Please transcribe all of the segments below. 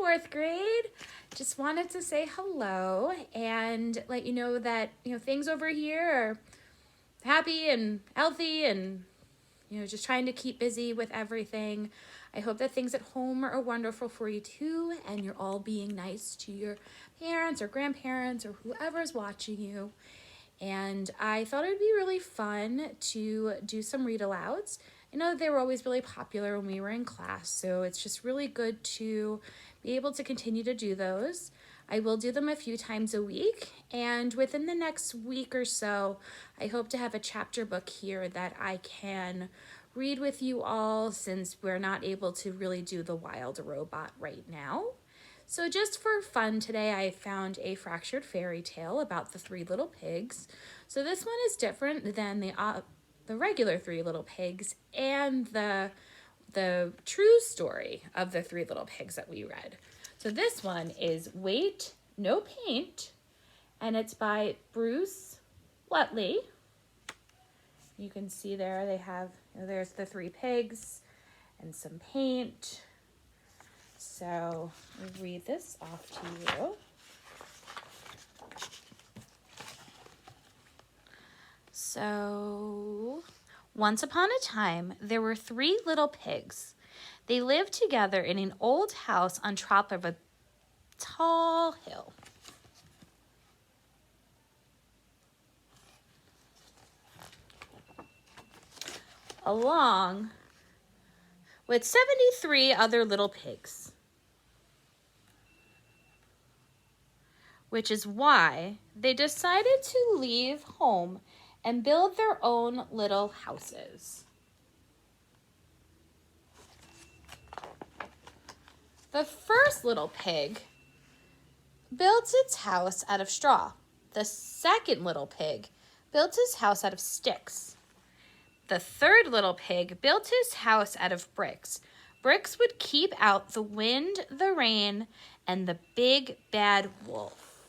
fourth grade. Just wanted to say hello and let you know that, things over here are happy and healthy and, just trying to keep busy with everything. I hope that things at home are wonderful for you too, and you're all being nice to your parents or grandparents or whoever's watching you. And I thought it'd be really fun to do some read alouds. I know that they were always really popular when we were in class, so it's just really good to be able to continue to do those. I will do them a few times a week, and within the next week or so, I hope to have a chapter book here that I can read with you all, since we're not able to really do the wild robot right now. So just for fun today, I found a fractured fairy tale about the three little pigs. So this one is different than the regular three little pigs and the true story of the three little pigs that we read. So this one is Wait, No Paint, and it's by Bruce Whatley. You can see there they have, there's the three pigs and some paint. So I'll read this off to you. So, once upon a time, there were three little pigs. They lived together in an old house on top of a tall hill. Along with 73 other little pigs. Which is why they decided to leave home and build their own little houses. The first little pig built its house out of straw. The second little pig built his house out of sticks. The third little pig built his house out of bricks. Bricks would keep out the wind, the rain, and the big bad wolf.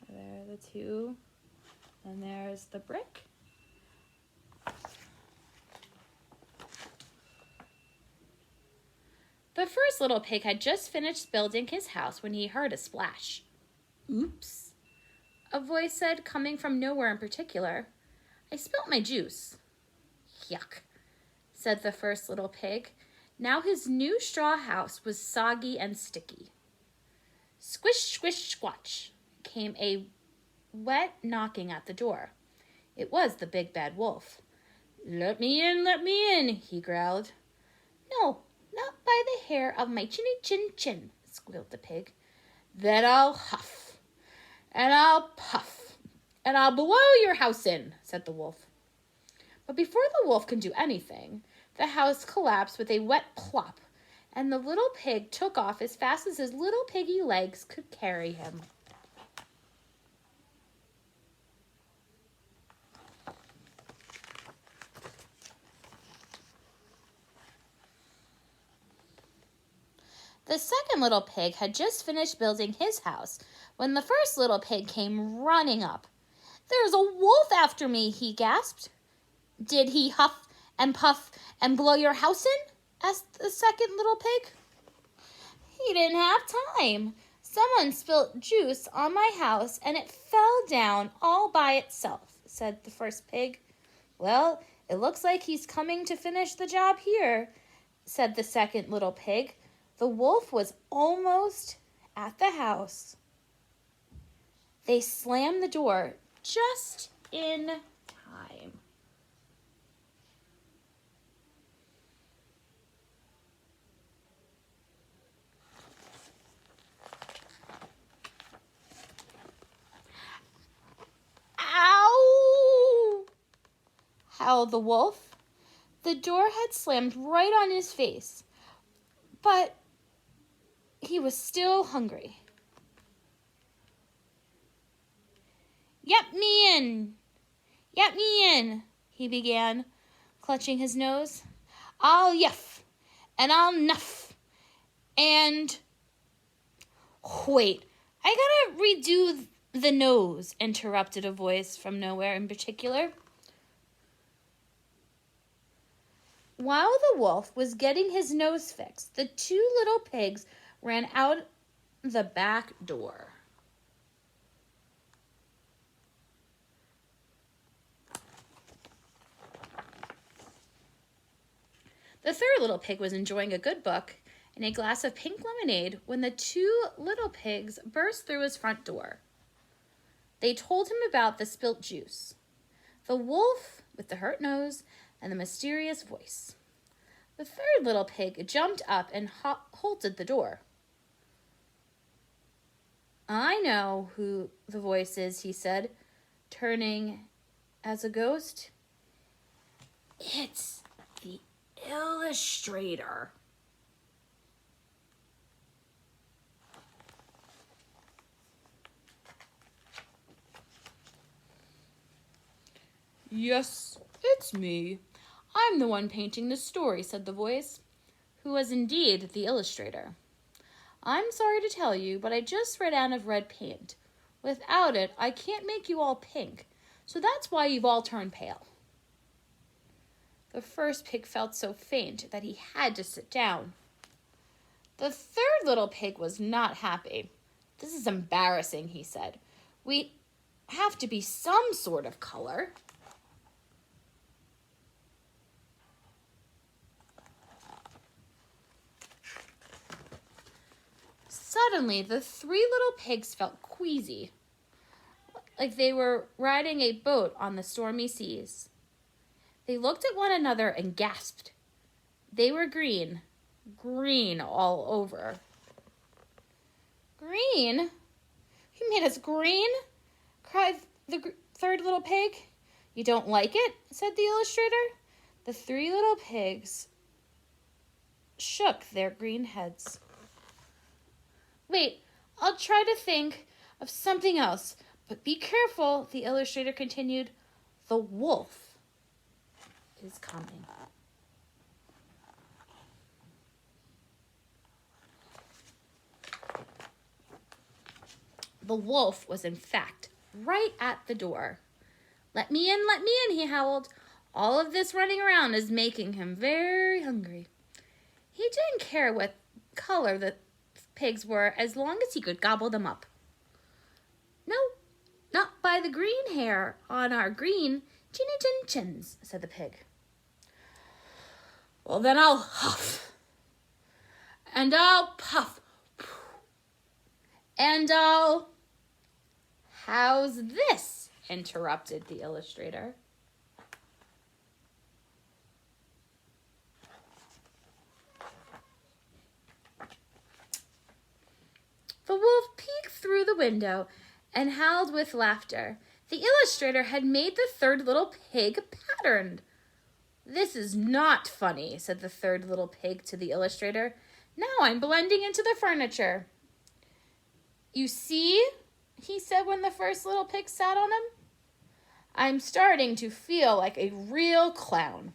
There are the two, and there's the brick. The first little pig had just finished building his house when he heard a splash. Oops, a voice said, coming from nowhere in particular. I spilt my juice. Yuck, said the first little pig. Now his new straw house was soggy and sticky. Squish, squish, squatch came a wet knocking at the door. It was the big bad wolf. Let me in, he growled. No, not by the hair of my chinny chin chin, squealed the pig. Then I'll huff, and I'll puff, and I'll blow your house in, said the wolf. But before the wolf could do anything, the house collapsed with a wet plop, and the little pig took off as fast as his little piggy legs could carry him. The second little pig had just finished building his house when the first little pig came running up. There's a wolf after me, he gasped. Did he huff and puff and blow your house in? Asked the second little pig. He didn't have time. Someone spilt juice on my house and it fell down all by itself, said the first pig. Well, it looks like he's coming to finish the job here, said the second little pig. The wolf was almost at the house. They slammed the door just in time. Ow! Howled the wolf. The door had slammed right on his face, but he was still hungry. Let me in, he began, clutching his nose. I'll yuff, and I'll nuff, and... Wait, I gotta redo the nose, interrupted a voice from nowhere in particular. While the wolf was getting his nose fixed, the two little pigs ran out the back door. The third little pig was enjoying a good book and a glass of pink lemonade when the two little pigs burst through his front door. They told him about the spilt juice, the wolf with the hurt nose, and the mysterious voice. The third little pig jumped up and halted the door. I know who the voice is, he said, turning as a ghost. It's the illustrator. Yes, it's me. I'm the one painting the story, said the voice, who was indeed the illustrator. I'm sorry to tell you, but I just ran out of red paint. Without it, I can't make you all pink, so that's why you've all turned pale. The first pig felt so faint that he had to sit down. The third little pig was not happy. This is embarrassing, he said. We have to be some sort of color. Suddenly, the three little pigs felt queasy, like they were riding a boat on the stormy seas. They looked at one another and gasped. They were green all over. Green? You made us green? Cried the third little pig. You don't like it? Said the illustrator. The three little pigs shook their green heads. Wait, I'll try to think of something else, but be careful, the illustrator continued. The wolf is coming. The wolf was, in fact, right at the door. Let me in, he howled. All of this running around is making him very hungry. He didn't care what color the pigs were as long as he could gobble them up. No, not by the green hair on our green chinny-chin-chins, said the pig. Well, then I'll huff, and I'll puff, and I'll... How's this? Interrupted the illustrator. The wolf peeked through the window and howled with laughter. The illustrator had made the third little pig patterned. This is not funny, said the third little pig to the illustrator. Now I'm blending into the furniture. You see, he said when the first little pig sat on him, I'm starting to feel like a real clown.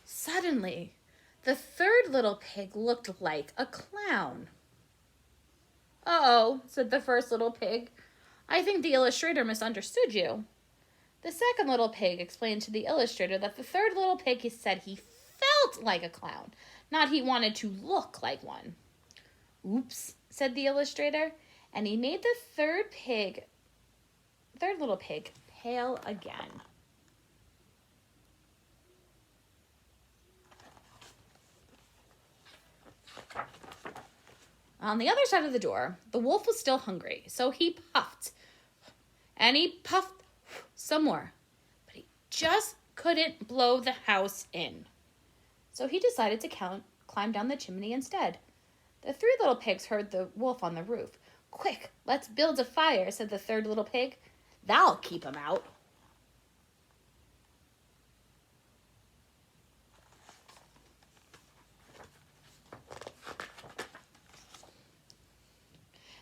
Suddenly, the third little pig looked like a clown. Uh-oh, said the first little pig. I think the illustrator misunderstood you. The second little pig explained to the illustrator that the third little pig said he felt like a clown, not he wanted to look like one. Oops, said the illustrator, and he made the third little pig pale again. On the other side of the door, the wolf was still hungry, so he puffed. And he puffed some more, but he just couldn't blow the house in. So he decided to climb down the chimney instead. The three little pigs heard the wolf on the roof. Quick, let's build a fire, said the third little pig. That'll keep him out.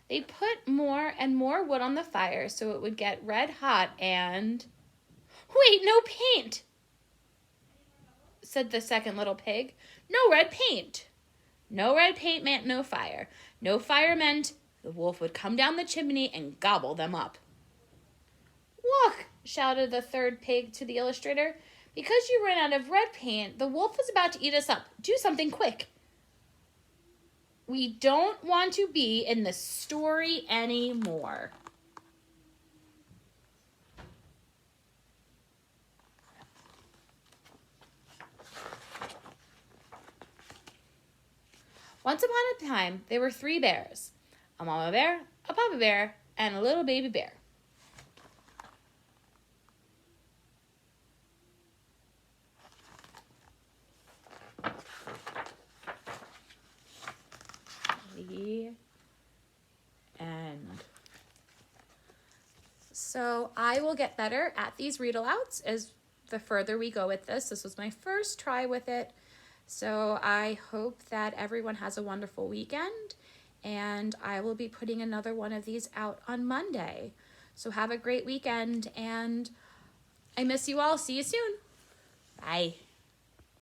They put more and more wood on the fire so it would get red hot and... Wait, no paint, said the second little pig. No red paint. No red paint meant no fire. No fire meant The wolf would come down the chimney and gobble them up. Look, shouted the third pig to the illustrator. Because you ran out of red paint, the wolf is about to eat us up. Do something quick. We don't want to be in the story anymore. Once upon a time, there were 3 bears. A mama bear, a papa bear, and a little baby bear. The end. So I will get better at these read-alouds as the further we go with this. This was my first try with it. So I hope that everyone has a wonderful weekend, and I will be putting another one of these out on Monday. So have a great weekend, and I miss you all. See you soon. Bye.